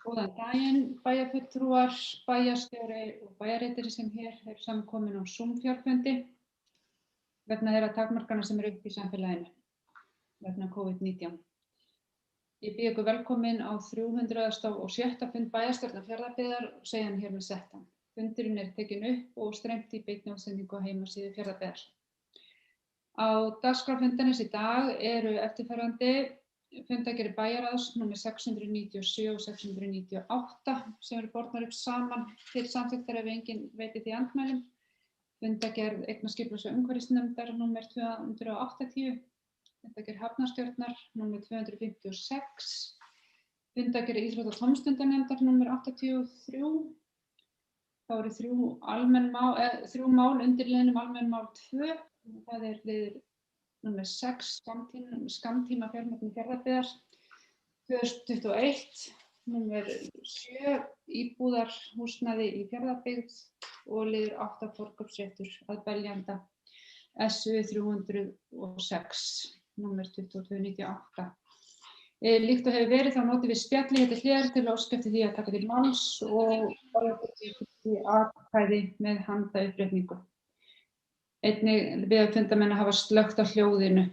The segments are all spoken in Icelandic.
Góðan daginn, bæjarfulltrúar, bæjarstjóri og bæjarritari sem hér eru samankomin á Zoom-fjárfundi vegna þeirra takmarkana sem eru uppi í samfélaginu vegna COVID-19. Ég býð ykkur velkomin á 307. fund bæjarstjórnar Fjarðabyggðar og segja hann hér með settan. Fundurinn er tekin upp og streymt í beinni útsendingu á heimasíðu Fjarðabyggðar. Á dagskrá fundarins í dag eru eftirfarandi fundargerðir bæjarráðs númer 697 og 698 sem eru bornar upp saman til samþykktar ef enginn veiti því andmælum. Fundargerð eignaskipulags- og umhverfisnefndar númer 280, fundargerð hafnarstjórnar númer 256, fundargerð íþrótta- og tómstundanefndar númer 83. Þá eru þrjú mál undir liðnum almenn mál 2. Það er liður númer 6, skammtíma fjármögnun Fjarðabyggðar 2021, númer 7, íbúðarhúsnæði í Fjarðabyggð og liður 8, forkaupsréttur að beljanda SU 306, númer 2298. Líkt og hefur verið þá notum við spjalli hérna hliðar til að óska eftir því að taka til máls og atkvæði með handauppréttingu. Einnig við fundarmenn að hafa slökkt á hljóðinu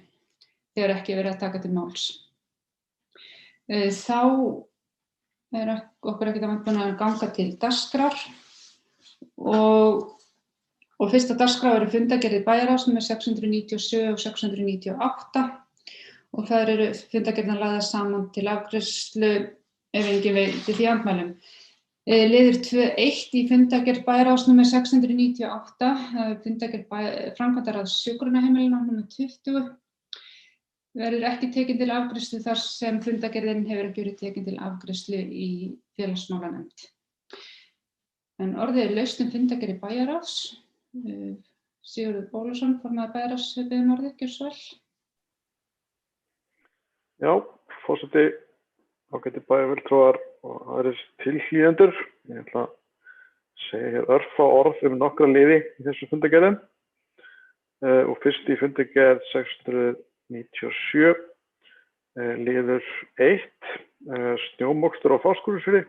þegar ekki verið að taka til máls. Þá er okkur ekkert að ganga til dagskrár og fyrsta dagskrá eru fundargerðir bæjarráðs númer 697 og 698 og það eru fundargerðirnar lagðar saman til afgreiðslu ef enginn veiti því andmælum. Liður 2.1 í fundargerð bæjarráðs númer 698, fundargerð framkvæmdaráðs hjúkrunarheimilina númer 20, verður ekki tekin til afgreiðslu þar sem fundargerðin hefur ekki verið tekin til afgreiðslu í félagsmálanefnd. En orðið er laust fundargerð bæjarráðs. Sigurður Ólafsson, formaður bæjarráðs, hefur beðið orðið, gjörðu svo vel. Já, forseti, ágætir bæjarfulltrúar og aðrir tilhlýðendur. Ég ætla að segja hér örfá orð nokkra liði í þessu fundargerðum. Og fyrst í fundargerð 697, liður 1, snjómokstur á Fáskrúðsfirði.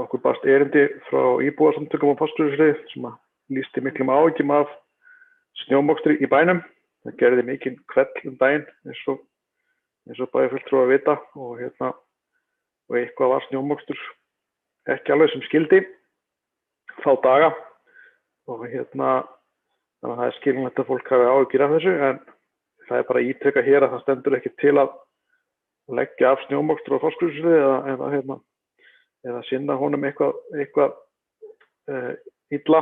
Okkur barst erindi frá íbúasamtökum á Fáskrúðsfirði sem lýsti miklum áhyggjum af snjómokstri í bænum. Það gerði mikinn hvell daginn eins og bæjarfulltrúar vita og eitthvað var snjómokstur ekki alveg sem skildi þá daga og þannig að það er skiljanlegt að fólk hafi áhyggjur af þessu en það er bara að ítreka hér að það stendur ekki til að leggja af snjómokstur á Fáskrúðsfirði eða sinna honum eitthvað illa.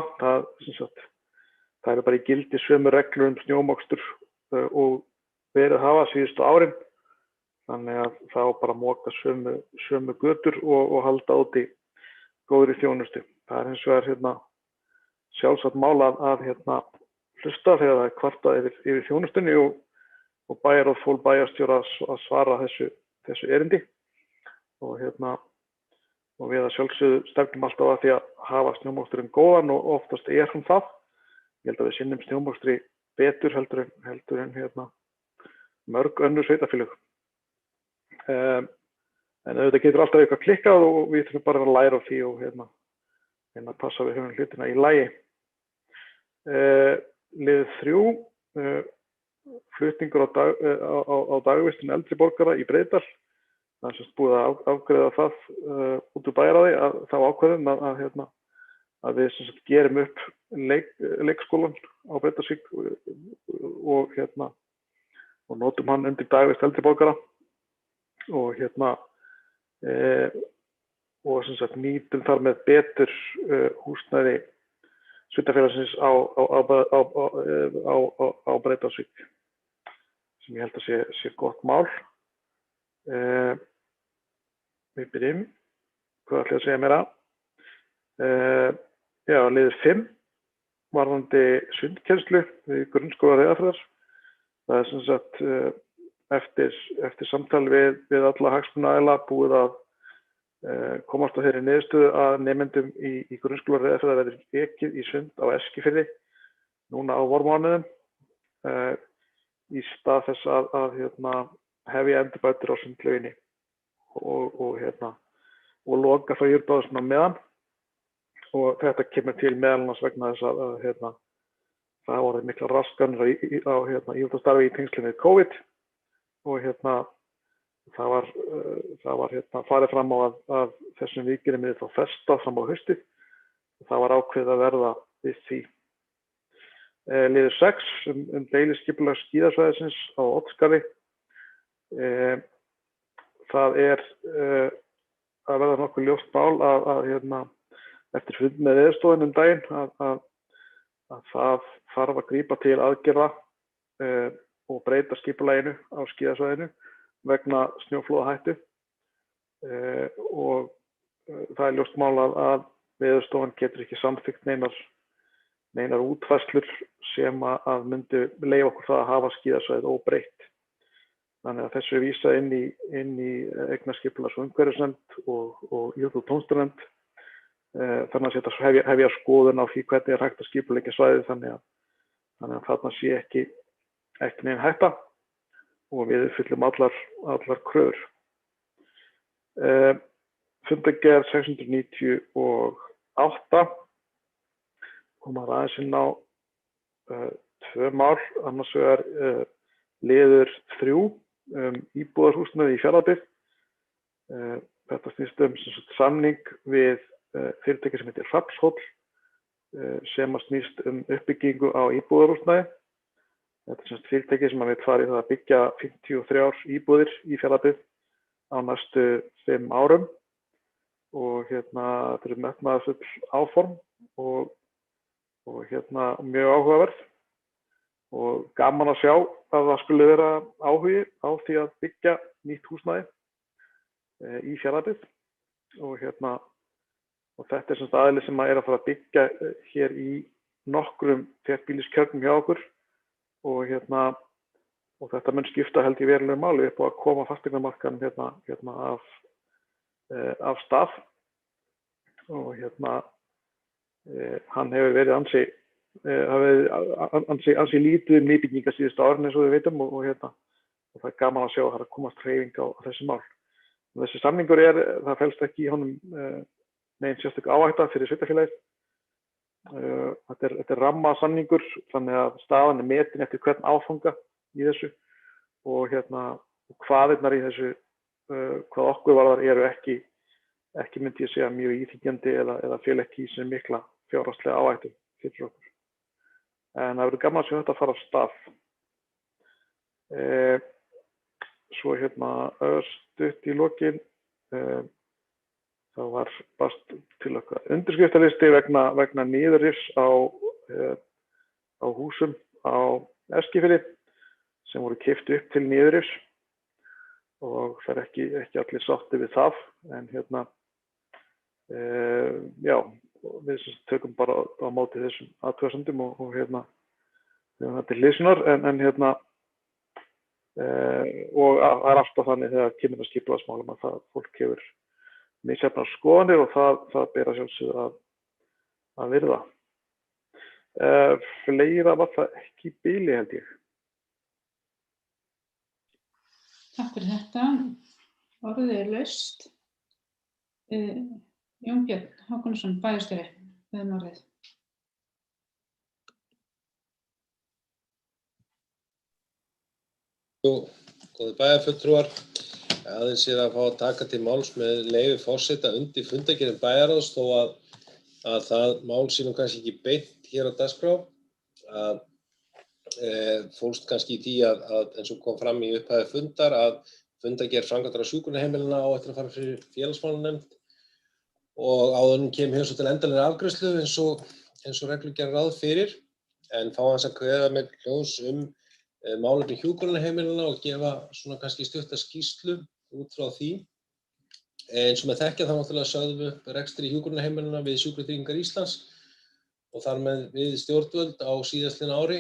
Það er bara í gildi sömu reglur snjómokstur og verið hafa síðustu árin. Þannig að það á bara að moka sömu götur og halda úti góðri þjónustu. Það er hins vegar sjálfsagt mál að hlusta þegar það er kvartað yfir þjónustunni og bæjarráð fól bæjarstjóra að svara þessu erindi. Og við að sjálfsögðu stefnum alltaf að því að hafa snjómoksturinn góðan og oftast er hún það. Ég held að við sinnum snjómokstri betur heldur en mörg önnur sveitarfélög. En auðvitað getur alltaf eitthvað klikkað og við þurfum bara að læra á því og að passa við höfum hlutina í lagi. Liður 3, flutningur á dagvistun eldri borgara í Breiðdal. Það er búið að afgreiða það út úr bæjarráði þá ákvörðun að við gerum upp leikskólann á Breiðdalsvík og notum hann undir dagvist eldri borgara. Og nýtum þar með betur húsnæði sveitarfélagsins á Breiðdalsvík sem ég held að sé gott mál. Við byrjum, hvað ætla ég að segja meira? Já, liður 5 varðandi sundkennslu við grunnskóla Reyðarfjarðar. Það er eftir samtal við alla hagsmunaaðila búið að komast á þeirri niðurstöðu að nemendum í grunnskóla Reyðarfjarðar verður ekið í sund á Eskifirði núna á vormánuðum í stað þess að hefja endurbætur á sundlauginni og og loka þá íbúðarhúsinu á meðan. Og þetta kemur til meðal annars vegna þess að það voru miklar raskanir á íþróttastarfi í tengslum við COVID og það var farið fram á að þessum viðgerðum yrði þá frestað fram á haustið og það var ákveðið að verða við því. Liður 6 deiliskipulag skíðasvæðisins á Oddsskarði. Það að verða nokkuð ljóst mál að eftir fund með Veðurstofunni daginn að það þarf að grípa til aðgerða og breyta skipulaginu á skíðasvæðinu vegna snjóflóðahættu og það ljóst mál að Veðurstofan getur ekki samþykkt neinar útfærslur sem að myndu leyfa okkur það að hafa skíðasvæðið óbreytt. Þannig að þessu er vísað inn í eignarskipulags- og umhverfisnefnd og íþrótta- og tómstunarnefnd. Þannig að hefja skoðun á því hvernig hægt að skipuleggja svæðið þannig að þarna sé ekki nein hætta og við uppfyllum allar kröfur. Fundargerð 698 koma aðeins inn á tvö mál, annars vegar liður 3 íbúðarhúsnæði í Fjarðabyggð. Þetta snýst samning við fyrirtæki sem heitir Hrafnshóll sem snýst uppbyggingu á íbúðarhúsnæði. Þetta er fyrirtæki sem vill fara í það að byggja 53 íbúðir í Fjarðabyggð á næstu 5 árum og þetta eru metnaðarfull áform og mjög áhugaverð og gaman að sjá að það skuli vera áhugi á því að byggja nýtt húsnæði í Fjarðabyggð og þetta er aðili sem er að fara að byggja hér í nokkrum þéttbýliskjörnum hjá okkur og þetta mun skipta held í verulegu máli upp á að koma fasteignamarkaðnum af stað og hann hefur verið ansi lítið nýbygginga síðustu árin eins og við veitum og það er gaman að sjá að það er að komast hreyfing á þessi mál. Þessi samningur það felst ekki í honum negin sérstök áhætta fyrir sveitarfélagið. Þetta er rammasamningur þannig að staðan er metin eftir hvern áfanga í þessu og hvaðirnar í þessu hvað okkur varðar eru ekki myndi ég segja mjög íþyngjandi eða fel ekki í sem mikla fjárhagslega áhættu fyrir okkur. En það verður gaman að sjá þetta að fara af stað. Svo stutt í lokin þá barst til okkar undirskriftalisti vegna niðurrifs á húsum á Eskifirði sem voru keypt upp til niðurrifs og það er ekki allir sátti við það en við tökum bara á móti þessum athugasemdum og þetta er hliðsjónar og það er alltaf þannig þegar kemur að skipulagsmálum að það fólk hefur misjafnar skoðanir og það ber að sjálfsögðu að virða. Fleira var það ekki í bili held ég. Takk fyrir þetta. Orðið er laust. Jón Björn Hákonarson, bæjarstjóri, við orðið. Góðir bæjarfulltrúar, aðeins að fá að taka til máls með leyfi forseta undir fundargerð bæjarráðs þó að það mál sé nú kannski ekki beint hér á dagskrá. Fólst kannski í því að eins og kom fram í upphafi fundar að fundargerð framkvæmdar á hjúkrunarheimilina á eftir að fara fyrir félagsmálanefnd og áður en kemur hér svo til endanlegrar afgreiðslu eins og reglur gera ráð fyrir en fá aðeins að kveða með hljóðs málefni hjúkrunarheimilina og gefa svona kannski stutta skýrslu út frá því. Eins og með þekkja þá náttúrulega sögðum við upp rekstri hjúkrunarheimilina við Sjúkratryggingar Íslands og þar með við stjórnvöld á síðastliðnu ári.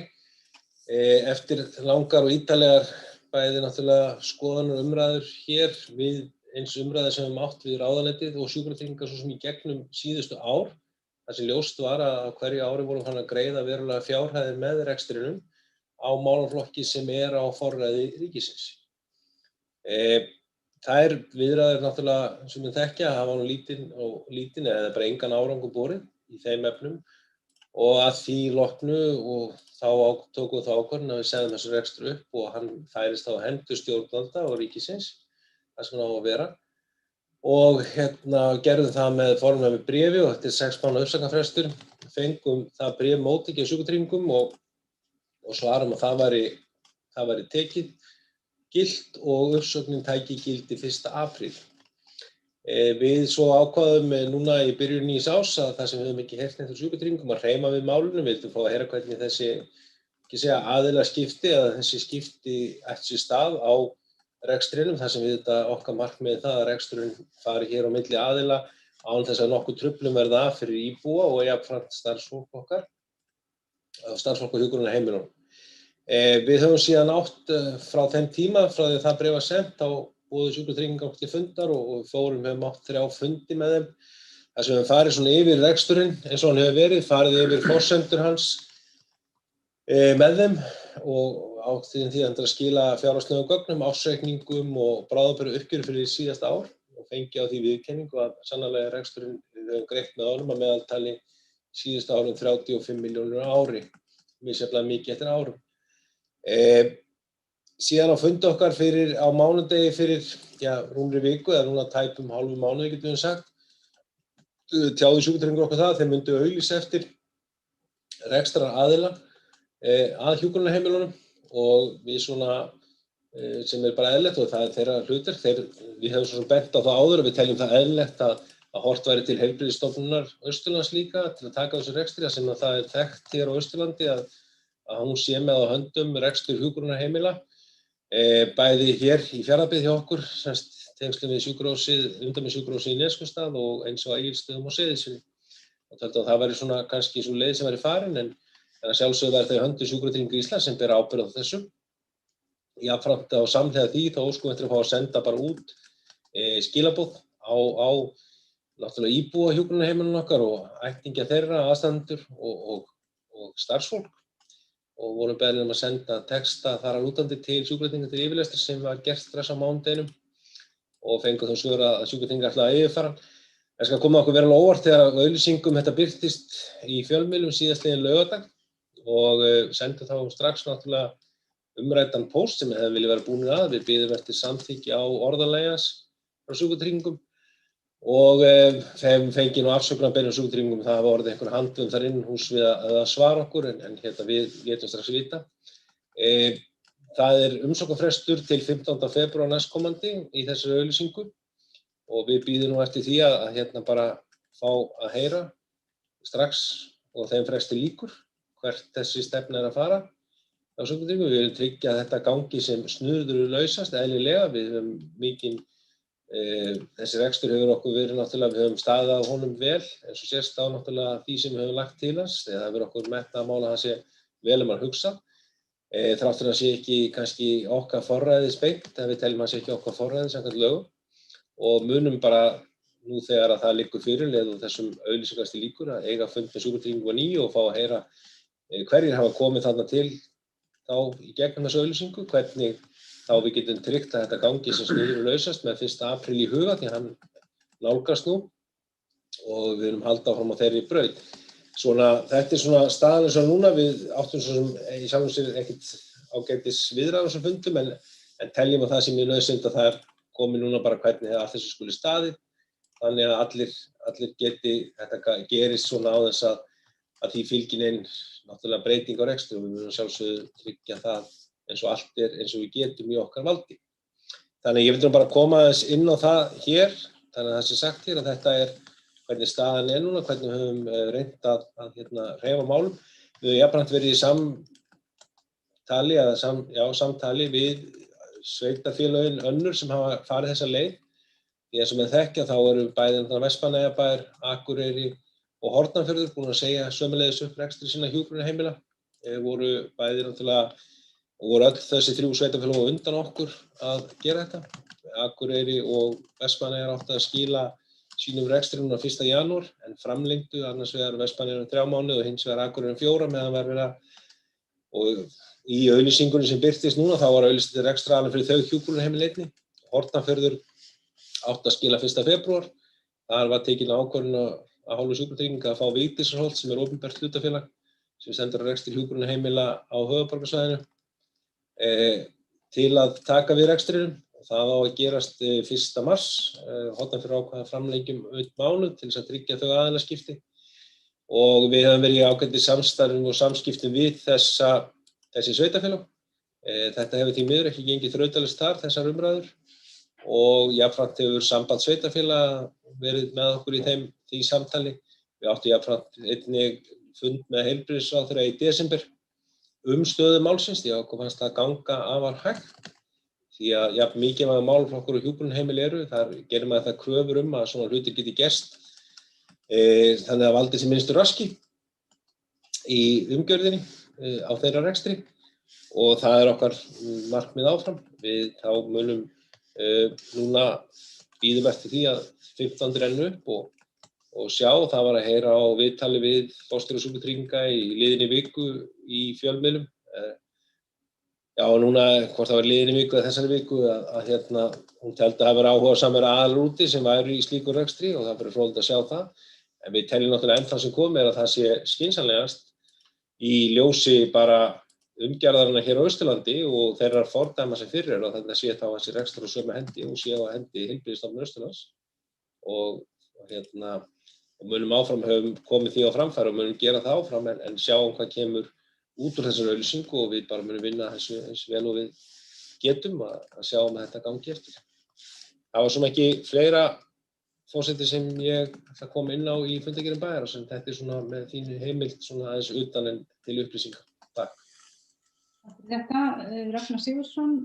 Eftir langar og ítarlegar bæði náttúrulega skoðanir og umræður hér við eins umræður sem við átt við ráðuneytið og Sjúkratryggingar svo sem í gegnum síðustu ár. Það sem ljóst var að hverju ári vorum hann að greiða verulega fjárhæðir með rekstrinum á málaflokki sem á forræði ríkisins. þær viðræður náttúrulega sem við þekkja hafa nú lítinn eða bara engan árangur borið í þeim efnum og að því loknu og þá tókum við þá ákvörðun að við segðum þessu rekstur upp og hann færist á hendur stjórnvalda og ríkisins, það sem hann á að vera. Og gerðum það með formlegu bréfi og þetta 6 mánaða uppsagnarfrestur. Fengum það bréf móttekið af Sjúkratryggingum og svarum að það væri tekið gilt og uppsögnin tæki gildi 1. apríl. Við svo ákváðum núna í byrjun nýs árs að það sem við höfum ekki heyrt neitt frá Sjúkratryggingum að hreyma við málinu, við vildum fá að heyra hvernig þessi, ekki segja aðilaskipti eða þessi skipti ættu sér stað á rekstrinum, þar sem við þetta okkar markmiði það að reksturinn fari hér á milli aðila án þess að nokkuð truflun verða af fyrir íbúa og jafnframt starfsfólk okkar og starfsfólk á hjúkrunarheimilunum. Við höfum síðan átt frá þeim tíma, frá því að það bréf var sent, þá boðuðu Sjúkratryggingar okkur til fundar og við höfum átt 3 fundi með þeim. Þar sem við höfum farið svona yfir reksturinn eins og hann hefur verið, farið yfir forsendur hans með þeim og átt því að skila fjárhagslegum gögnum, ársreikningum og bráðabirgðauppgjöri fyrir síðasta ár og fengi á því viðurkenningu að sannarlega reksturinn við höfum greitt með honum að meðaltali síðasta árum 35 milljónir á ári, misjafnlega mikið eftir árum. Síðan á fundi okkar á mánudegi fyrir rúmri viku eða núna tæpum hálfu mánuði getum við sagt, tjáðu Sjúkratryggingar okkur það, þeir myndu auglýsa eftir rekstraraðila að hjúkrunarheimilunum og við svona, sem bara eðlilegt og það þeirra hlutverk, við hefum svona bent á það áður og við teljum það eðlilegt að horft væri til Heilbrigðisstofnunar Austurlands líka til að taka þessu rekstri, sem að það þekkt hér á Austurlandi að hún sé með á höndum rekstur hjúkrunarheimila, bæði hér í Fjarðabyggð hjá okkur, tengslum við umdæmissjúkrahúsið í Neskaupstað og eins og á Egilsstöðum og Seyðisfirði. Og taldi að það væri svona kannski sú leið sem væri farin en að sjálfsögðu væri það í höndum Sjúkratrygginga Íslands sem ber ábyrgð á þessu. Jafnframt á samhliða því þá óskum við eftir að fá að senda bara út skilaboð á náttúrulega íbúa hjúkrunarheimilunum okkar og ættingja þeirra, aðstandendur og starfsfólk og vorum beðin að senda texta þar að lútandi til Sjúkratrygginga til yfirlestrar sem var gert strax á mánudeginum og fengum þá svör að Sjúkratryggingar ætlaði að yfirfara hann. Það skal koma okkur verulega óvart þegar auglýsingum þetta birtist í fjölmiðlum síðastliðinn laugardag og sendum þá strax náttúrulega umræddan póst sem hefði viljað vera búnir að. Við biðum eftir samþykki á orðalagi hans frá Sjúkratryggingum og þeim fengi nú afsökunarbeiðni á Sjúkratryggingum það hafa orðið einhver handvömm þar innanhús við að svara okkur en við létum strax vita. Það umsóknarfrestur til 15. febrúar næstkomandi í þessari auglýsingu og við bíðum nú eftir því að bara fá að heyra strax og þeim fresti lýkur hvert þessi stefna að fara á Sjúkratryggingum. Við viljum tryggja að þetta gangi sem snurðurlausast eðlilega. Við höfum mikinn, þessi rekstur hefur okkur verið náttúrulega, við höfum staðið á honum vel eins og sést á náttúrulega því sem við höfum lagt til hans. Það hefur okkur metnað að mála hann sé vel að hugsa. Þrátt fyrir að sé ekki kannski okkar forræðis beint, en við teljum að sé ekki okkar forræðis samkvæmt lögum og munum bara nú þegar að það liggur fyrir og þessum auglýsingasti líkur að eiga fund með Sjúkratryggingu á nýju og fá að heyra hverjir hafa komið þarna til þá í gegnum þessu auglýsingu, hvernig þá við getum tryggt að þetta gangi sem snurðurlausast með 1. apríl í huga því hann nálgast nú og við erum halda áfram á þeirri braut. Þetta svona staðan eins og núna, við áttum svo sem í sjálfum sér ekkert ágætis viðræður á þessum fundum en teljum að það sem er nauðsynlegt að það er komið núna bara hvernig allt þessu skuli staðið þannig að allir geti, þetta gerist svona á þess að því fylgir einn náttúrulega breyting á rekstri og við munum sjálfsögðu tryggja það eins og allt eins og við getum í okkar valdi. Þannig ég vil bara koma aðeins inn á það hér, þannig að það sé sagt hér að þetta hvernig staðan er núna, hvernig við höfum reynt að hreyfa málum. Við höfum jafnframt verið í samtali við sveitarfélögin önnur sem hafa farið þessa leið. Því eins og með þekkja þá eru bæði Vestmannaeyjabær, Akureyri og Hornafjörður búin að segja sömuleiðis upp rekstri sinna hjúkrunarheimila. Voru bæði náttúrulega og voru öll þessi 3 sveitarfélög á undan okkur að gera þetta. Akureyri og Vestmannaeyjar áttu að skila sínum rekstrinum á 1. janúar en framlengdu annars vegar Vestmannaeyjar 3 mánuði og hins vegar Akureyri 4 meðan var verið og í auglýsingunni sem birtist núna þá var auglýst rekstraraðilar fyrir þau hjúkrunarheimili einnig. Hornafjörður átti að skila 1. febrúar. Þar var tekin ákvörðun af hálfu Sjúkratrygginga að fá Vigdísarholt sem opinbert hlutafélag sem stendur að rekstri hjúkrunarheimila á höfuðborgarsvæðinu til að taka við rekstrinum. Það á að gerast 1. mars, Hornafjörður ákvað að framlengjum 1 mánuð til þess að tryggja þau aðilaskipti og við höfum verið í ágætis samstarfum og samskiptum við þessi sveitarfélög. Þetta hefur því miður ekki gengið þrautalaust þar, þessar umræður og jafnframt hefur samband sveitarfélaga verið með okkur í því samtali. Við áttum jafnframt einnig fund með heilbrigðisráðherra í desember stöðu málsins því að okkur fannst það ganga afar hægt. Því að jafn mikilvægur málaflokkur og hjúkrunarheimili eru, þar gerir maður það kröfur að svona hlutir geti gerst þannig að valdi sem minnstur raski í umgjörðinni á þeirra rekstri og það er okkar markmið áfram. Við þá munum núna bíðum eftir því að 15 renni upp og sjá. Það var að heyra á viðtali við forstjóra Sjúkratrygginga í liðinni viku í fjölmiðlum. Já, og núna, hvort það var liðinni viku eða þessari viku, að hún teldi að það var áhugasamir aðilar úti sem væru í slíkum rekstri og það verður fróðlegt að sjá það. En við teljum náttúrulega enn það sem komið að það sé skynsamlegast í ljósi bara umgjarðarinnar hér á Austurlandi og þeirra fordæma sem fyrir og þetta sé þá þessi rekstur á sömu hendi og sé á hendi Heilbrigðisstofnunar Austurlands og munum áfram höfum komið því á framfæri og munum gera það áfram en sjáum hvað kemur út úr þessari auglýsingu og við bara munum vinna þessu eins vel og við getum að sjá að þetta gangi eftir. Það var svona ekki fleira forseti sem ég ætla að koma inn á í fundargerðum Bæjarráðs en þetta er svona með þínu heimild svona aðeins utan en til upplýsinga. Takk. Takk fyrir þetta. Ragnar Sigurðsson,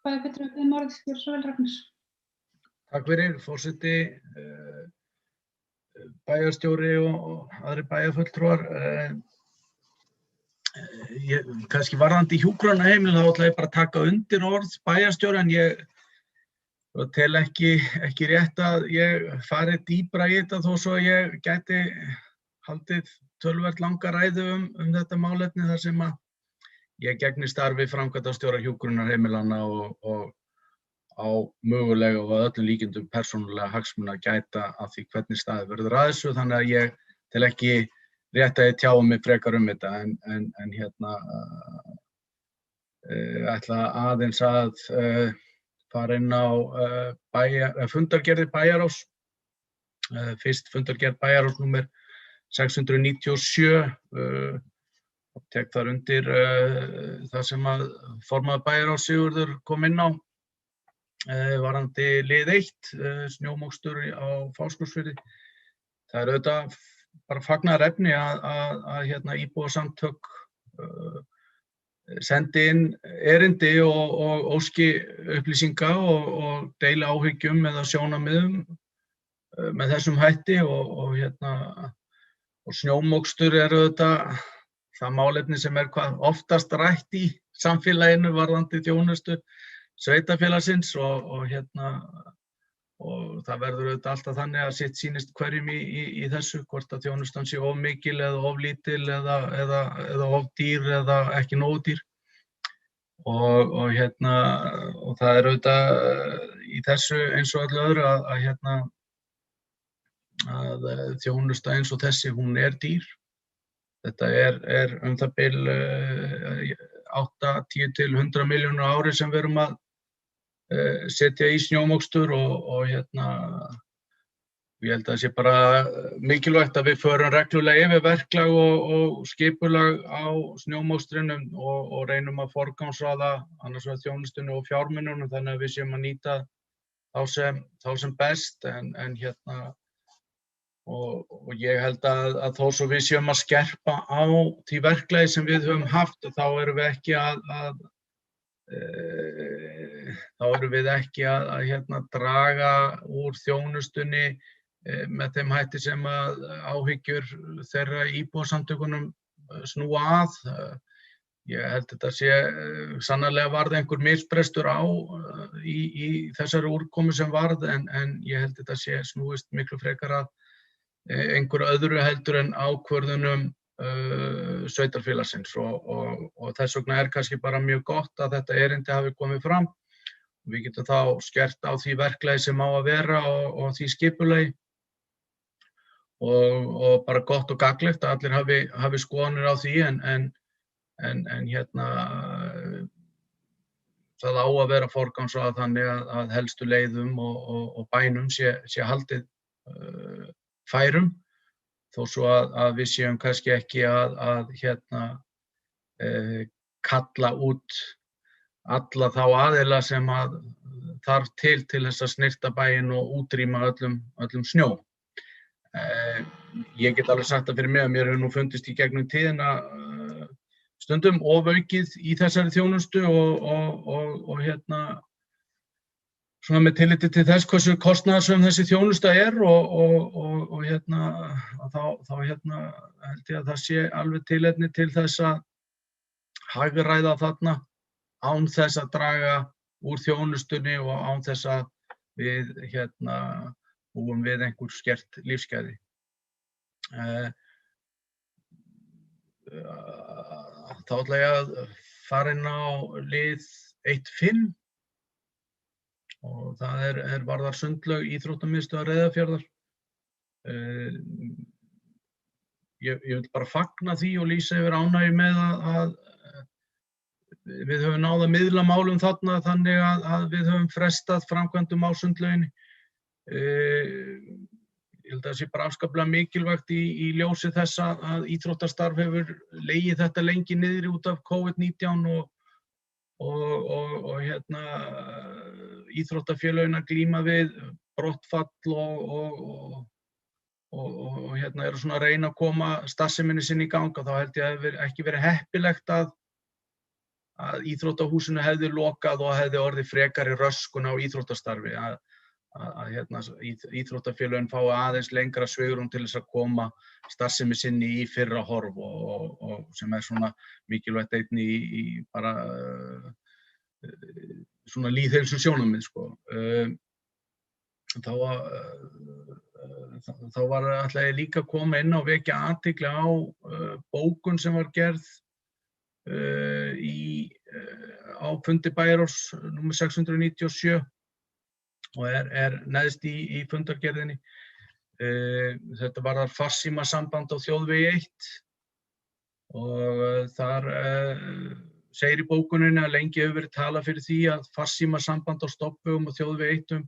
bæjarfulltrúi, orðið, gjörðu svo vel, Ragnar. Takk fyrir, forseti, bæjarstjóri og aðrir bæjarfulltrúar. Kannski varðandi hjúkrunarheimilin þá ætla ég bara að taka undir orð bæjarstjóra en ég tel ekki rétt að ég fari dýpra í þetta þó svo ég gæti haldið töluvert langa ræðu þetta málefni þar sem að ég gegni starfi framkvæmdastjóra hjúkrunarheimilanna og á mögulega og að öllum líkindum persónulega hagsmuna gæta af því hvernig staðið verður að þessu þannig að ég tel ekki rétt að ég tjái mig frekar þetta en ætla aðeins að fara inn á fundargerðir Bæjarráðs. Fyrst fundargerð Bæjarráðs númer 697 og tek þar undir það sem að formaður Bæjarráðs Sigurður kom inn á varðandi lið 1, snjómokstur á Fáskrúðsfirði. Það er auðvitað bara fagnaðarefni að íbúasamtök sendi inn erindi og óski upplýsinga og deili áhyggjum eða sjónarmiðum með þessum hætti og snjómokstur er auðvitað það málefni sem er hvað oftast rætt í samfélaginu varðandi þjónustu sveitarfélagsins og það verður auðvitað alltaf þannig að sitt sýnist hverjum í þessu, hvort að þjónustan sé of mikil eða of lítil eða of dýr eða ekki nógu dýr. Og það er auðvitað í þessu eins og öllu öðru að þjónusta eins og þessi, hún er dýr. Þetta er það bil 8-10 til 100 milljónir á ári sem við erum að setja í snjómokstur og ég held að það sé bara mikilvægt að við förum reglulega yfir verklag og skipulag á snjómokstrinum og reynum að forgangsraða annars vegar þjónustunni og fjármununum þannig að við séum að nýta þá sem best og ég held að þó svo við séum að skerpa á því verklagi sem við höfum haft þá erum við ekki að draga úr þjónustunni með þeim hætti sem að áhyggjur þeirra íbúasamtökunum snúa að. Ég held þetta sé sannarlega varð einhver misbrestur á í þessari úrkomu sem varð en ég held þetta sé snúist miklu frekar að einhverju öðru heldur en ákvörðunum sveitarfélagsins og þess vegna er kannski bara mjög gott að þetta erindi hafi komið fram Við getum þá skert á því verklagi sem á að vera og því skipulagi og bara gott og gagnlegt að allir hafi skoðanir á því en það á að vera forgangsraðað þannig að helstu leiðum og bænum sé haldið færum, þó svo að við séum kannski ekki að kalla út alla þá aðila sem að þarf til þess að snyrta bæinn og útrýma öllum snjó. Ég get alveg sagt það fyrir mig að mér hefur nú fundist í gegnum tíðina stundum ofaukið í þessari þjónustu og svona með tilliti til þess hversu kostnaðarsöm þessi þjónusta og þá held ég að það sé alveg tilefni til þess að hagræða þarna án þess að draga úr þjónustunni og án þess að við búum við einhver skert lífsgæði. Þá ætla ég að fara inn á lið 1.5 og það varðar sundlaug íþróttamiðstöðvar Reyðarfjarðar. Ég vil bara fagna því og lýsa yfir ánægju með að við höfum náð að miðla málum þarna þannig að við höfum frestað framkvæmdum á sundlauginni. Ég held að það sé bara afskaplega mikilvægt í ljósi þess að íþróttastarf hefur legið þetta lengi niðri út af COVID-19 og íþróttafélögin að glíma við brottfall og eru svona að reyna að koma starfseminni sinni í gang og þá held ég að það hefur ekki verið heppilegt að íþróttahúsinu hefði lokað og hefði orðið frekari röskun á íþróttastarfi að íþróttafélögin fái aðeins lengra svigrúm til þess að koma starfsemi sinni í fyrra horf og sem svona mikilvægt einnig í bara svona lýðheilsu sjónarmið sko. Þá ætla ég líka að koma inn og vekja athygli á bókun sem var gerð á fundi bæjarráðs númer 697 og neðst í fundargerðinni. Þetta varðar farsímasamband á þjóðvegi 1 og þar segir í bókuninni að lengi hefur verið talað fyrir því að farsímasamband á stofnvegum og þjóðvegi 1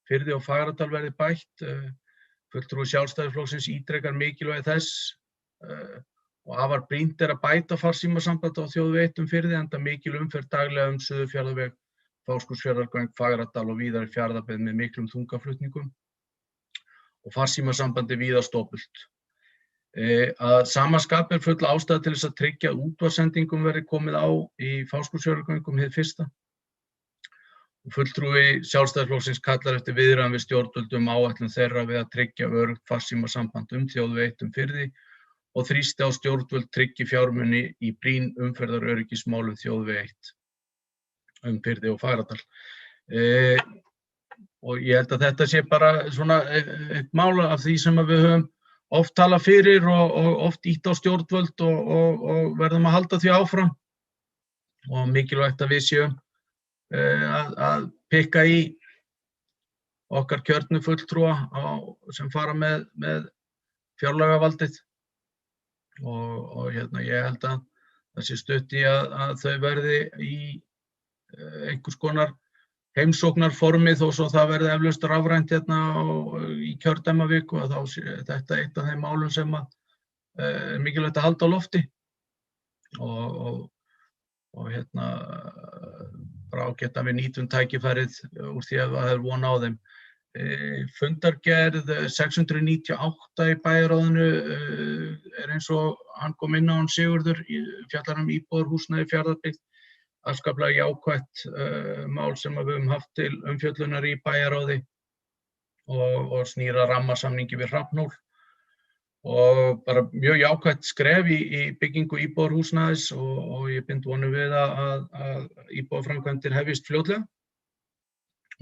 Firði og Fagradal verði bætt. Fulltrúi Sjálfstæðisflokksins ítrekar mikilvægi þess og afar brýnt að bæta farsímasamband á þjóðvegi 1 Firði enda mikil umferð daglega Suðurfjarðaveg, Fáskrúðsfjarðargöng, Fagradal og víðar í Fjarðabyggð með miklum þungaflutningum og farsímasambandi víða stopult. Að sama skapi full ástæða til þess að tryggja að útvarpssendingum verði komið á í Fáskrúðsfjarðargöngum hið fyrsta. Og fulltrúi Sjálfstæðisflokksins kallar eftir viðræðum við stjórnvöld áætlun þeirra við að tryggja öruggt farsímasamband þjóðveg 1 Firði og þrýsti á stjórnvöld tryggi fjármuni í brýn umferðaröryggismálum þjóðveg 1 Firði og Fagradal. Og ég held að þetta sé bara svona eitt mál af því sem við höfum oft talað fyrir og oft ýtt á stjórnvöld og verðum að halda því áfram og mikilvægt að við séum að pikka í okkar kjörnu fulltrúa sem fara með fjárlagavaldið og ég held að það sé stutt í að þau verði í einhvers konar heimsóknarformi þó svo það verði eflaust rafrænt í kjördæmaviku og þá sé þetta eitt af þeim málum sem mikilvægt að halda á lofti og bara ágætt að við nýtum tækifærið úr því að það von á þeim. Fundargerð 698 í bæjarráðinu eins og hann kom inn á hann Sigurður fjallar íbúðarhúsnæði í Fjarðabyggð. Afskaplega jákvætt mál sem við höfum haft til umfjöllunar í bæjarráði og snýra rammasamningi við Hrafnhól og bara mjög jákvætt skref í byggingu íbúðarhúsnæðis og ég bind vonir við að íbúðarframkvæmdir hefjist fljótlega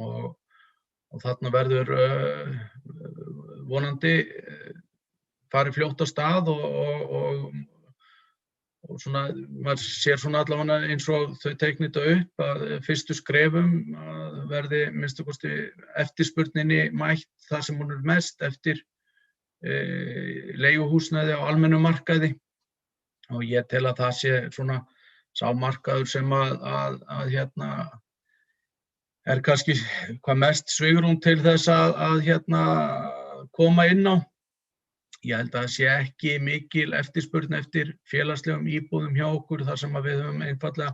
og þarna verður vonandi farið fljótt af stað og svona, maður sér svona allavega eins og þau teikna þetta upp að fyrstu skrefum verði minnstu kosti eftirspurninni mætt þar sem hún mest eftir leiguhúsnæði á almennum markaði og ég tel að það sé svona sá markaður sem að er kannski hvað mest svigrúm til þess að koma inn á. Ég held að það sé ekki mikil eftirspurn eftir félagslegum íbúðum hjá okkur þar sem að við höfum einfaldlega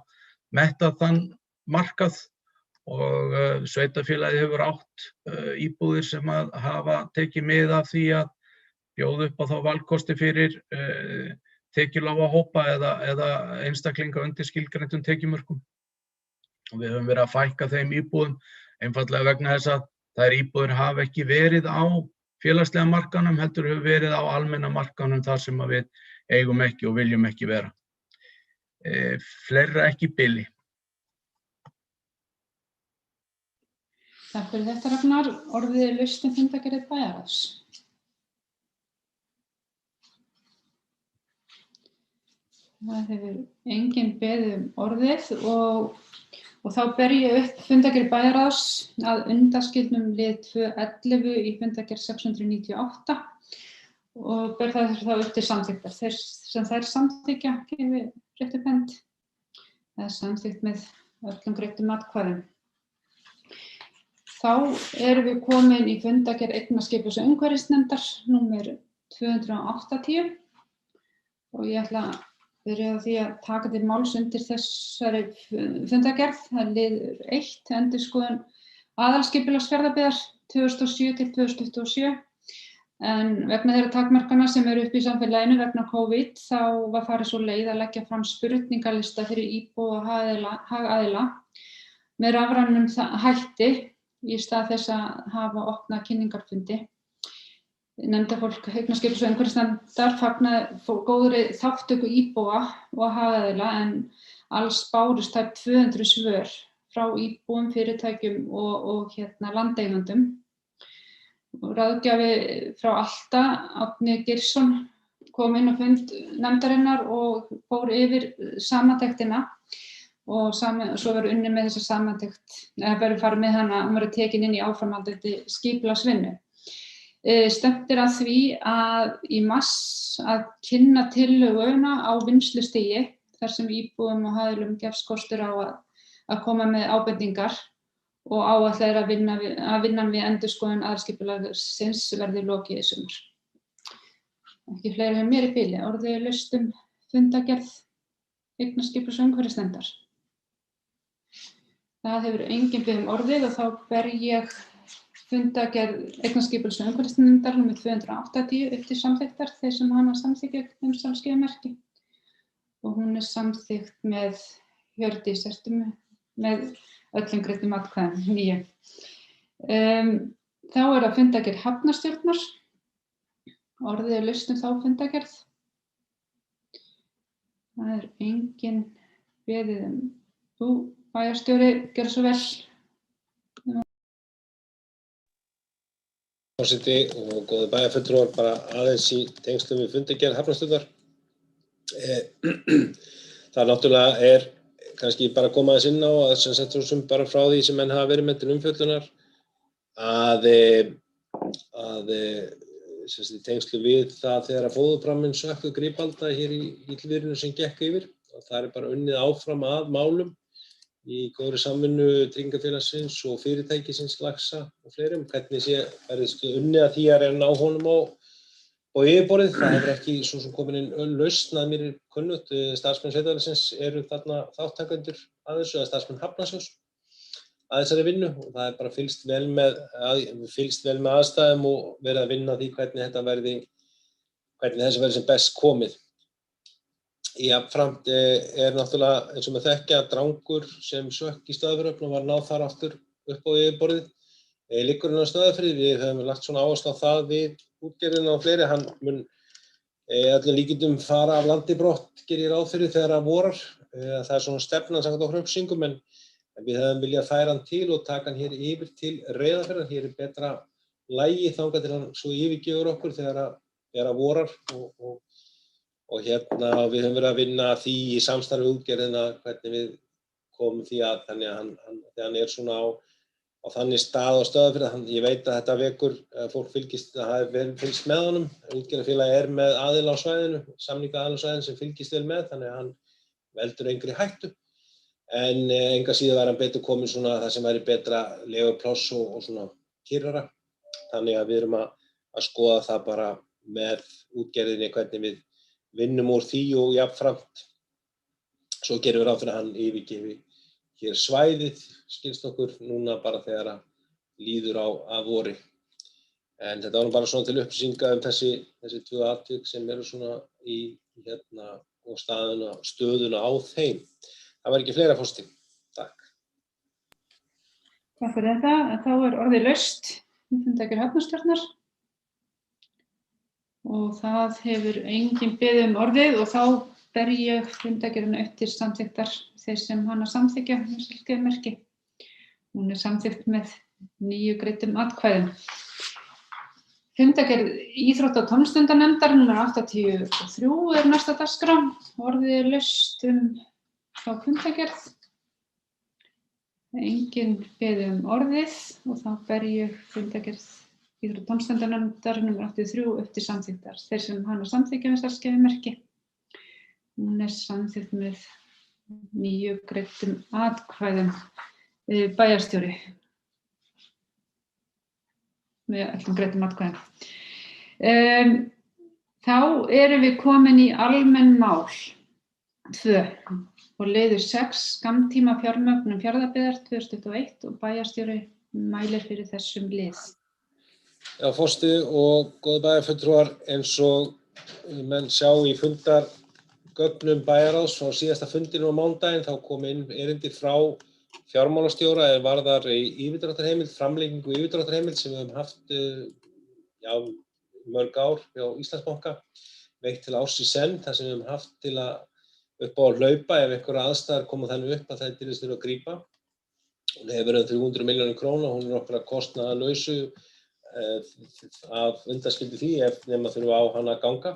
mettað þann markað og sveitarfélagið hefur átt íbúðir sem að hafa tekið mið af því að bjóða upp á þá valkosti fyrir tekjulága hópa eða einstaklinga undir skilgreindum tekjumörkum. Og við höfum verið að fækka þeim íbúðum einfaldlega vegna þess að þær íbúðir hafa ekki verið á félagslega markanum, heldur hefur verið á almenna markanum þar sem að við eigum ekki og viljum ekki vera. Fleira ekki í bili. Takk fyrir þetta, Ragnar. Orðið er laust fundargerð bæjarráðs. Það hefur enginn beðið orðið og þá ber ég upp fundargerð bæjarráðs að undanskildum lið 2.11 í fundargerð 698 og ber það þá upp til samþykktar. Þeir sem þær samþykkja gefi rétt upp hönd. Það er samþykkt með öllum greiddum atkvæðum. Þá erum við komin í fundargerð eignaskipulags- og umhverfisnefndar númer 280 og ég ætla að byrja á því að taka til máls undir þessari fundargerð. Það er liður 1, endurskoðun aðalskipulags Fjarðabyggðar 2007 til 2027. En vegna þeirra takmarkana sem eru uppi í samfélaginu vegna COVID þá var farið svo leið að leggja fram spurningalista fyrir íbúa og hagaðila með rafrænum hætti í stað þess að hafa opna kynningarfundi. Nefndarfólk eignaskipulags- og umhverfisnefndar fagnaði góðri þátttöku íbúa og hagaðila en alls bárust tæp 200 svör frá íbúum, fyrirtækjum og landeigendum. Ráðgjafi frá Alta, Árni Geirsson, kom inn á fund nefndarinnar og fór yfir samantektina og svo verður unnið með þessa samantekt, eða verður farið með hana, hún verður tekin inn í áframhaldandi skipulagsvinnu. Stefnt er að því að í mars að kynna tillöguna á vinnslustigi þar sem íbúum og hagaðilum gefst kostur á að koma með ábendingar og áætlað er að vinnan við endurskoðun aðalskipulagsins verði lokið í sumar. Ekki fleiri hjá mér í bili. Orðið er laust fundargerð eignaskipulags- og umhverfisnefndar. Það hefur enginn beðið orðið og þá ber ég fundargerð eignaskipulags- og umhverfisnefndar númer 280 upp til samþykktar þeir sem hana samþykkja umsalskeðumerki og hún er samþykkt með Hjördís, með öllum greiddum atkvæðum 9. Þá er það fundargerð hafnarstjórnar. Orðið er laust þá fundargerð. Það er enginn beðið þú, bæjarstjóri, gjörðu svo vel. Forseti og góði bæjarfulltrúar, bara aðeins í tengslum við fundargerð hafnarstjórnar. Það náttúrulega kannski bara að koma aðeins inn á að sem sagt svo bara frá því sem menn hafa verið með til umfjöllunar að sem sagt í tengslu við það þegar að fóðurpramminn sökkuð grípalda hér í illviðrinu sem gekk yfir og það bara unnið áfram að málum í góðri samvinnu tryggingafélagsins og fyrirtækisins Laxa og fleirum. Hvernig verður unnið að því að reyna á honum og yfirborðið. Það hefur ekki svo sem komin inn lausn að mér kunnugt. Starfsmenn sveitarfélagsins eru þarna þátttakendur að þessu, eða starfsmenn Hafnarsjóðs að þessari vinnu og það bara fylgst vel með aðstæðum og verið að vinna því hvernig þessu verði sem best komið. Jafnframt náttúrulega eins og með þekkja Drangur sem sökk í Stöðvarhöfn og var náð þar aftur upp á yfirborðið. Liggur hann á Stöðvarfirði, við höfum lagt svona áherslu á það við útgerðina og fleiri, hann mun öllum líkindum fara af landi brott, gerir ég ráð fyrir þegar það vorar. Það svona stefnan samkvæmt á Hraunsingum en við hefðum viljað færa hann til og taka hann hér yfir til Reyðarfjarðar. Hér betra lagi þangað til hann svo yfirgefur okkur þegar það vorar og við höfum verið að vinna því í samstarfi við útgerðina hvernig við komum því að þannig að hann svona á þannig stað á Stöðvarfirði. Ég veit að þetta vekur, fólk fylgist, það hafi verið fylgst með honum. Útgerðarfélagið með aðila á svæðinu, samningaaðila á svæðinu sem fylgist vel með, þannig að hann veldur engri hættu. En enga síður var hann betur komin svona það sem væri betra legupláss og svona kyrrara. Þannig að við erum að skoða það bara með útgerðinni hvernig við vinnum úr því og jafnframt. Svo gerum við ráð fyrir að hann yfirgefi hér svæðið, skilst okkur núna bara þegar að líður á vori. En þetta var nú bara svona til upplýsinga þessi tvö atvik sem eru svona í og stöðuna á þeim. Það var ekki fleira, forseti. Takk. Takk fyrir þetta. Þá er orðið laust fundargerð hafnarstjórnar og það hefur enginn beðið orðið og þá ber ég fundargerðina upp til samþykktar þeir sem hana samþykkja með silkimerki. Hún er samþykkt með 9 greiddum atkvæðum. Fundargerð íþrótta- og tómstundanefndar nr. 83 er næsta dagskrá. Orðið er laust þá fundargerð. Enginn beðið orðið og þá ber ég fundargerð íþrótta- og tómstundanefndar nr. 83 upp til samþykktar þeir sem hana samþykkja með silkimerki. Hún er samþykkt með 9 greiddum atkvæðum. Bæjarstjóri. Með öllum greiddum atkvæðum. Þá erum við komin í almenn mál 2 og liður 6 skammtíma fjármögnun Fjarðabyggðar 2021 og bæjarstjóri mælir fyrir þessum lið. Já, forseti og góðir bæjarfulltrúar, eins og menn sjá í fundargögnum bæjarráðs frá síðasta fundinum á mánudaginn, þá kom inn erindi frá fjármálastjóra varðar yfirdráttarheimild, framlengingu yfirdráttarheimild sem við höfum haft mörg ár hjá Íslandsbanka, veitt til árs í senn, þar sem við höfum haft til að upp á að hlaupa ef einhverja aðstæður koma þannig upp að það dirfist þurfa að grípa. Hún hefur 300 milljónir króna, hún er okkur að kostnaðarlausu af undanskildi því ef nema þurfa á hana að ganga.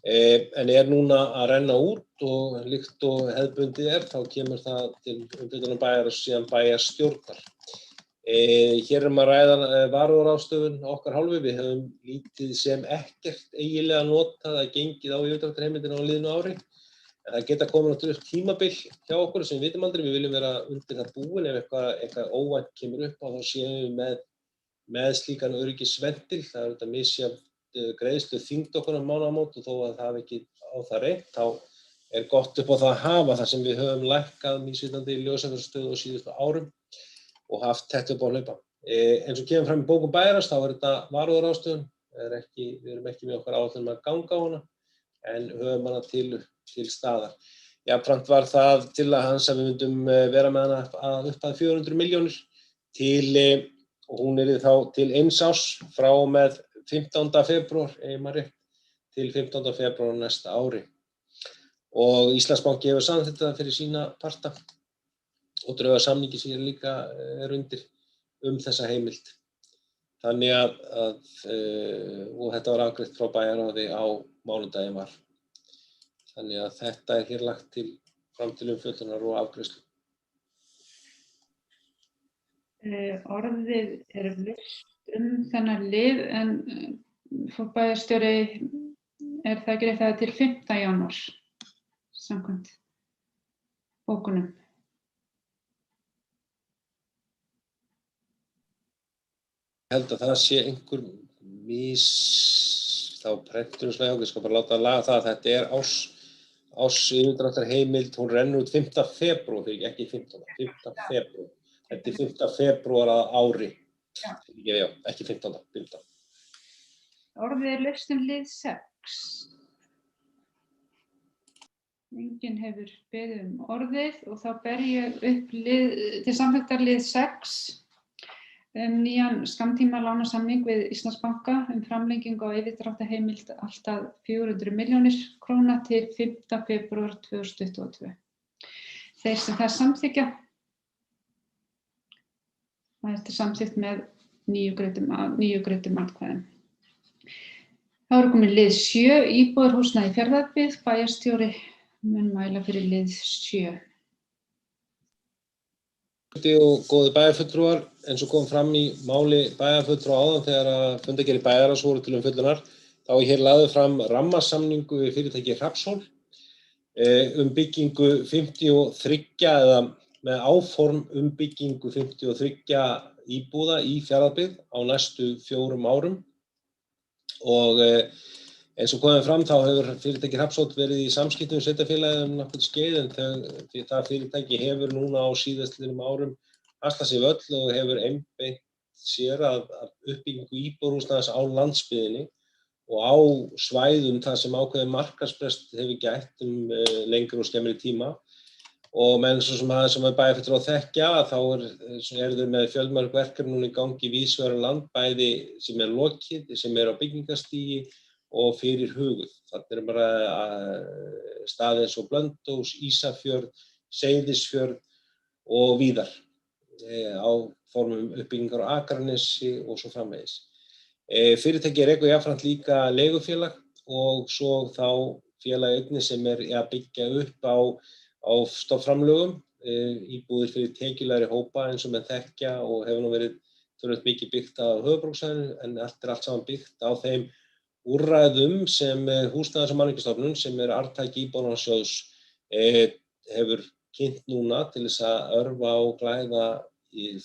En er núna að renna út og líkt og hefðbundið þá kemur það til umfjöllunar bæjar og síðan bæjarstjórnar. Hér að ræða varúðarráðstöfun okkar hálfu. Við höfum lítið sem ekkert eiginlega notað að gengið á yfirdráttarheimildina á liðnu ári. En það geta komið náttúrulega upp tímabil hjá okkur sem við vitum aldrei. Við viljum vera undir það búin ef eitthvað óvænt kemur upp á þá séum við með slíkan öryggisventil. Það er þetta misjafnt greiðslu þyngd okkur á mánaðamót og þó að það hafi ekki á það reynt, þá er gott upp á það að hafa þar sem við höfum lækkað mísvitandi ljósafjörðarstöðu á síðustu árum og haft þetta upp á hlaupa. Eins og kemur fram í bókum bæjarráðs, þá er þetta varúðarráðstöfun. Við erum ekki með okkar áætlun að ganga á hana, en höfum hana til staðar. Jafnframt var það til að hans að við myndum vera með hana að upphæð 400 milljónir og hún er þá til 1 árs frá og með 15. febrúar, til 15. febrúar næsta ári. Og Íslandsbanki hefur samþykkt það fyrir sína parta og drög að samningi sem líka er undir þessa heimild. Þannig og þetta var afgreitt frá bæjarráði á mánudaginn var. Þannig að þetta er hér lagt fram til umfjöllunar og afgreiðslu. Orðið er laust þennan lið en bæjarstjóri er það ekki rétt að til 5. janúar samkvæmt bókunum. Ég held að það sé einhver þá prentunarslega, ég skal bara láta laga það að þetta er árs yfirdráttarheimild, hún rennur út 5. febrúar, ekki 15. 5. febrúar. Þetta er 5. febrúar að ári. Já, ekki 15. Orðið er laust lið 6. Enginn hefur beðið orðið og þá ber ég upp til samþykktar lið 6 nýjan skammtíma lánasamning við Íslandsbanka framlengingu á yfirdráttarheimild allt að 400 milljónir króna til 5. febrúar 2022. Þeir sem það samþykkja þetta er samþykkt með 9 greiddum atkvæðum. Þá er komin lið 7, íbúðarhúsnæði í Fjarðabyggð, bæjarstjóri mun mæla fyrir lið 7. Og góði bæjarfulltrúar, eins og kom fram í máli bæjarfulltrúa áðan þegar að fundargerðir bæjarráðs voru til umfjöllunar, þá er hér lagður fram rammasamningur við fyrirtæki Hrafnshól byggingu 53 eða með áform byggingu 53 íbúða í Fjarðabyggð á næstu 4 árum. Og eins og komið fram þá hefur fyrirtæki Hrafnshól verið í samskiptum við sveitarfélagið nokkurn skeið en það fyrirtæki hefur núna á síðastliðnum árum haslað sér völl og hefur einbeitt sér að uppbyggingu íbúðarhúsnæðis á landsbyggðinni og á svæðum þar sem ákveðin markaðsbrest hefur gætt lengri og skemmri tíma. Og menn svo sem bæjarfulltrúar þekkja þá eru þau með fjölmörg verkefni núna í gangi víðs vegar um land, bæði sem lokið, sem á byggingarstigi og fyrir huguð. Þarna bara staðir eins og Blönduós, Ísafjörð, Seyðisfjörð og víðar á formum uppbyggingar á Akranesi og svo framvegis. Fyrirtæki rekur jafnframt líka leigufélag og svo þá félag einnig sem að byggja upp á stofnframlögum, íbúðir fyrir tekjulegri hópa eins og menn þekkja og hefur nú verið töluvert mikið byggt á höfuðborgarsvæðinu en allt saman byggt á þeim úrræðum sem Húsnæðis- og mannvirkjastofnun sem arftaki Íbúðalánasjóðs hefur kynnt núna til þess að örva og glæða í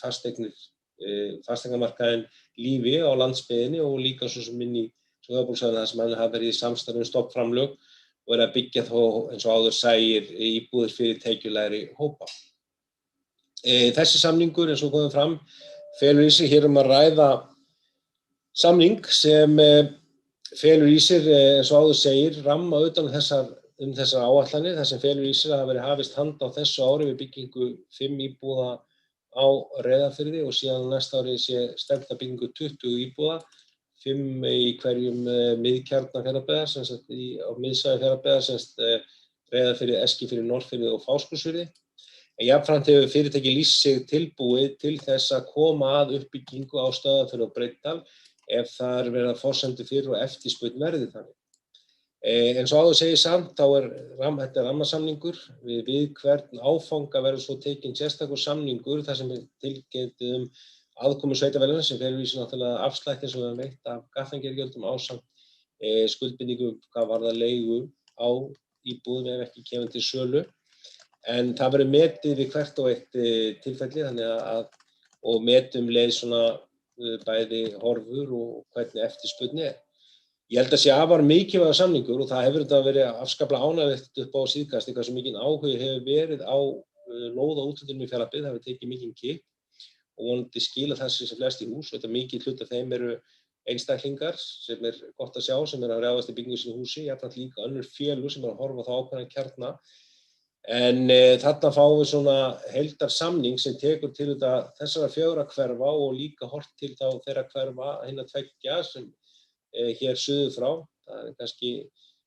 fasteignamarkaðinn lífi á landsbyggðinni og líka svo sem inn í höfuðborgarsvæðinu þar sem hann hafa verið í samstarfi um stofnframlög og að byggja þó eins og áður segir íbúðir fyrir tekjulegri hópa. Þessi samningur eins og komið fram felur í sig hér að ræða samning sem felur í sér eins og áður segir ramma utan þessar áætlanir þar sem felur í sér að hafa verið hafist handa á þessu ári við byggingu 5 íbúða á Reyðarfirði og síðan næsta ári sé stefnt að byggingu 20 íbúða, 5 í hverjum miðkjarna Fjarðabyggðar, sem sagt á miðsvæði Fjarðabyggðar, sem sagt Reyðarfirði, Eskifirði, Norðfirði og Fáskrúðsfirði. En jafnframt hefur fyrirtæki lýst sig tilbúið til þess að koma að uppbyggingu á Stöðvarfirði og Breiðdal ef það er verið að forsendur fyrir og eftirspurn verði þannig. Eins og áður segir samt þá þetta rammasamningur við hvern áfanga verður svo tekinn sérstakur samningur þar sem tilgetið aðkomu sveitarfélaganna sem felur í sér náttúrulega afslætti sem við höfum veitt af gatnagerðargjöldum ásamt skuldbindingu hvað varðar leigu á íbúðum ef ekki kemur til sölu. En það verður metið við hvert og eitt tilfelli þannig og metum leið svona bæði horfur og hvernig eftirspurn er. Ég held að sé afar mikilvægur samningur og það hefur þetta verið afskaplega ánægjulegt upp á síðkasti hversu mikinn áhugi hefur verið á lóðaúthlutunum í Fjarðabyggð, það hefur tekið mikinn kipp og vonandi skila þessi sem flest í hús og þetta mikið hluti af þeim eru einstaklingar sem gott að sjá sem að ráðast í byggingu sínu húsi, jafnframt líka önnur félög sem að horfa þá ákveðna kjarna. En þarna fáum við svona heildarsamning sem tekur til þessara 4 hverfa og líka horft til þá þeirra hverfa hinna 2 sem hér suður frá. Það kannski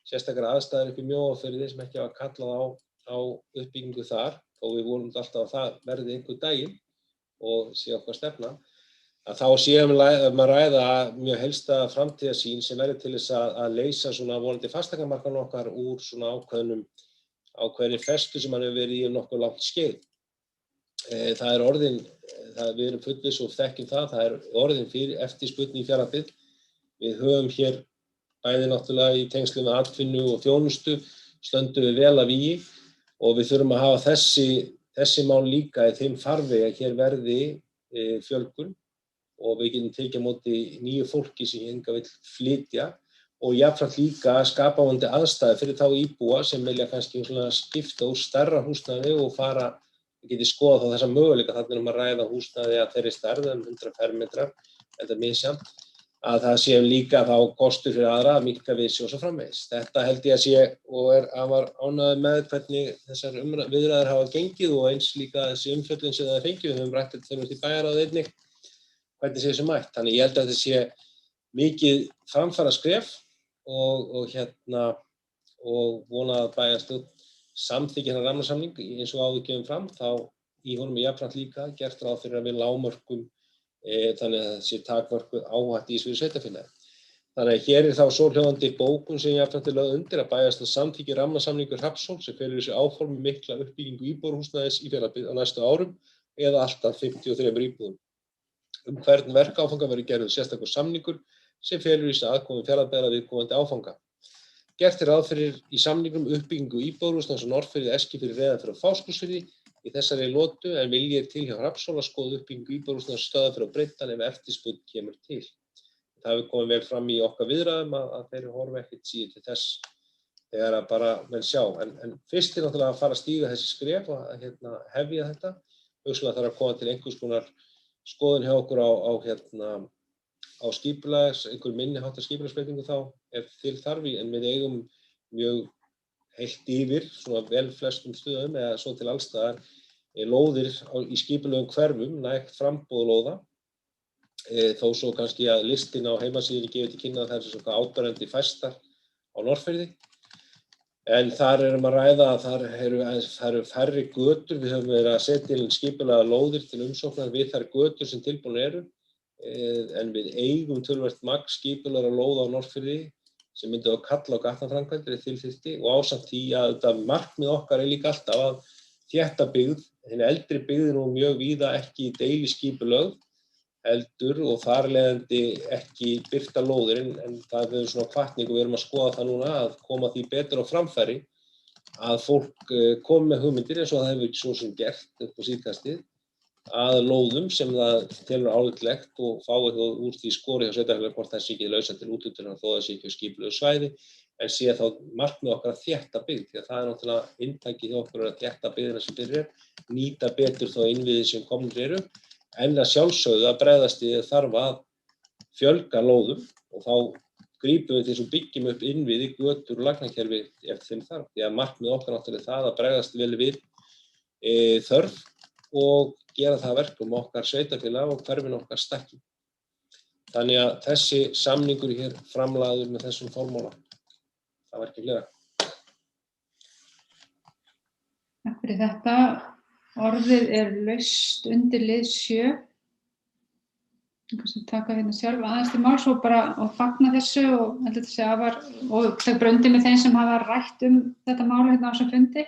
sérstakar aðstæður upp í Mjóafirði sem ekki hafa kallað á uppbyggingu þar og við vonum alltaf að það verði einhver daginn og sé okkar stefna. Að þá séum við að ræða mjög helsta framtíðarsýn sem verður til þess að leysa svona vonandi fasteignamarkaðinn okkar úr svona ákveðinni festu sem hann hefur verið í nokkuð langt skeið. Það er orðin, við erum fullviss og þekkjum það er orðin fyrir eftirspurn í Fjarðabyggð. Við höfum hér bæði náttúrulega í tengslum með atvinnu og þjónustu stöndum við vel að vígi og við þurfum að hafa þessi mál líka í þeim farvegi að hér verði fjölgun og við getum tekið á móti nýju fólki sem hingað vill flytja og jafnframt líka skapandi aðstæður fyrir þá íbúa sem vilja kannski skipta úr stærra húsnæði og við getum skoðað þá þessa möguleika þarna að ræða húsnæði að þeirri stærð 100 fermetrar, þetta misjafnt. Að það sé líka þá kostur fyrir aðra að minnka við sig og svo framvegis. Þetta held ég að sé og afar ánægður með hvernig þessar viðræður hafa gengið og eins líka þessi umfjöllun sem það fengið. Við höfum rætt þetta þegar við erum í bæjarráði einnig, hvernig sé þessu mætt. Þannig ég held að þetta sé mikið framfaraskref og vona að bæjarstjórn samþykki þennan rammasamning eins og áður kemur fram. Þá í honum jafnframt líka gert ráð fyrir að við lágmörkum þannig að það sé takmörkuð áhætta í þessu sveitarfélagi. Þannig að hér þá svohljóðandi bókun sem jafnframt lögð undir að bæjarstjórn samþykki rammasamningur Hrafnshól sem felur í sér áform mikla uppbyggingu íbúðarhúsnæðis í Fjarðabyggð á næstu árum eða alltaf 53 íbúðum. Hvern verkáfanga verður gerður sérstakur samningur sem felur í sig aðkomu Fjarðabyggðar að viðkomandi áfanga. Gert ráð fyrir í samningnum uppbyggingu íbúðarhúsnæðis á Norðfirði, Eskifirði, Reyðarfirði og Fáskrúðsfirði í þessari lotu en vilji til hjá Hrafnshóla skoða uppbyggingu íbúðarhúsnæðis á Stöðvarfirði og Breiðdal ef eftirspurn kemur til. Það hefur komið vel fram í okkar viðræðum að þeir horfa ekkert síður til þess þegar að bara menn sjá. En fyrst náttúrulega að fara að stíga þessi skref og hefja þetta. Hugsanlega þarf að koma til einhvers konar skoðun hjá okkur á skipulags, einhver minni háttar skipulagsbreytingu þá ef til þarf en við eigum mjög heilt yfir, svona vel flestum stöðum eða svo til alls staðar lóðir í skipulegum hverfum, nægt framboð lóða. Þó svo kannski að listin á heimasíðunni gefur til kynna að það svona áberandi fæstar á Norðfirði. En þar að ræða að þar eru færri götur, við höfum verið að setja inn skipulega lóðir til umsóknar við þær götur sem tilbúnar eru. En við eigum töluvert magn skipulegra lóða á Norðfirði sem myndi að kalla á gatnaframkvæmdir þilþyrfti og ásamt því að þetta markmið okkar líka alltaf að þétta byggð, hin eldri byggð nú mjög víða ekki deiliskipulögð heldur og þar leiðandi ekki birta lóðir en það er svona hvatning og við erum að skoða það núna að koma því betur á framfæri að fólk komi með hugmyndir eins og það hefur svo sem gert upp á síðkastið að lóðum sem það telur álitlegt og fái þó úr því skori hjá sveitarfélagi hvort það sé ekki lausa til úthlutunar þó það sé ekki á skipulögðu svæði en sé þá markmið okkar að þétta byggð því að það er náttúrulega inntakið hjá okkur að þétta byggðina sem fyrir nýta betur þá innviði sem komnir eru en að sjálfsögðu að bregðast við þarf að fjölga lóðum og þá grípum við til þess að byggjum upp innviði, götur og lagnakerfi eftir þeim þarf því að markmið okkar náttúrulega það að bregðast vel við þörf og gera það verkum okkar sveitarfélag og hverfin okkar stækki. Þannig að þessi samningur hér framlagður með þessum formála. Það var ekki fleira. Takk fyrir þetta. Orðið laust undir lið 7. Kannski taka hérna sjálf aðeins til máls og fagna þessu og heldur þessi afar og þau bröndi með þeim sem hafa rætt þetta mál hérna á þessum fundi.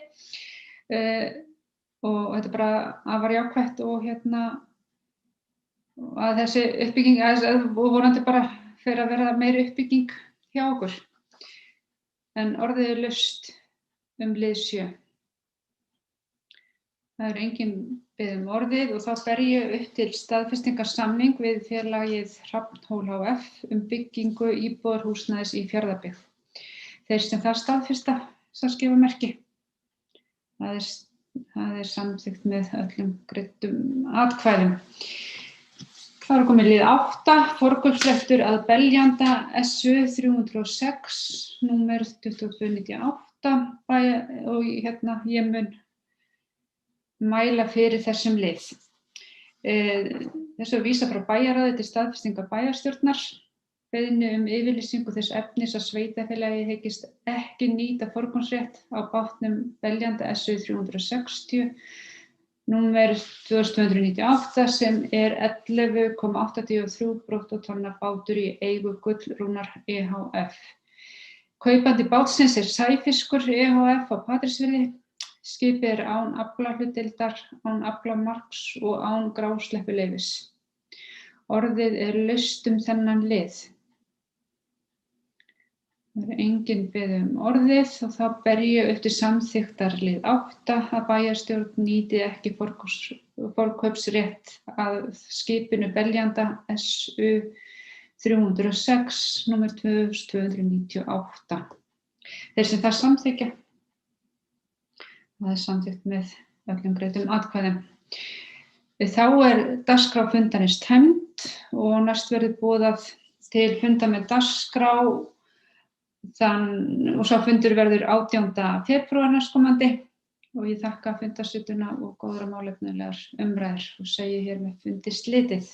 Og þetta afar jákvætt og að þessi uppbygging og vonandi fer að vera meiri uppbygging hjá okkur. En orðið laust lið 7. Það engin beðið orðið og þá ber ég upp til staðfestingarsamning við félagið Hrafnhól hf byggingu íbúðarhúsnæðis í Fjarðabyggð. Þeir sem það staðfesta skrifa merki. Það er samþykkt með öllum greiddum atkvæðum. Það komið lið 8, forkaupsréttur að beljanda SU 306, númer 2298 og ég mun mæla fyrir þessum lið. Þessu vísa frá bæjarráði til staðfestingar bæjarstjórnar. Beiðni yfirlýsingu þess efnis að sveitarfélagið hyggist ekki nýta forgangsrétt á bátnum beljanda SU 360 númer 2298 sem er 11,83 brúttótonna bátur í eigu Gullrúnar ehf. Kaupandi bátsins er Sæfiskur ehf á Patreksfirði. Skipið án aflahlutdeildar, án aflamarks og án grásleppuleyfis. Orðið laust þennan lið. Það engin beðið orðið og þá ber ég upp til samþykktar lið 8 að bæjarstjórn nýti ekki forkaupsrétt að skipinu beljanda SU 306 númer 2298. Þeir sem það samþykkja. Það er samþykkt með öllum greiddum atkvæðum. Þá dagskrá fundarins tæmd og næst verður boðað til fundar með dagskrá og sá fundur verður 18. febrúar næstkomandi og ég þakka fundarstjórnina og góðar og málefnalegar umræður og segi hér með fundi slitið.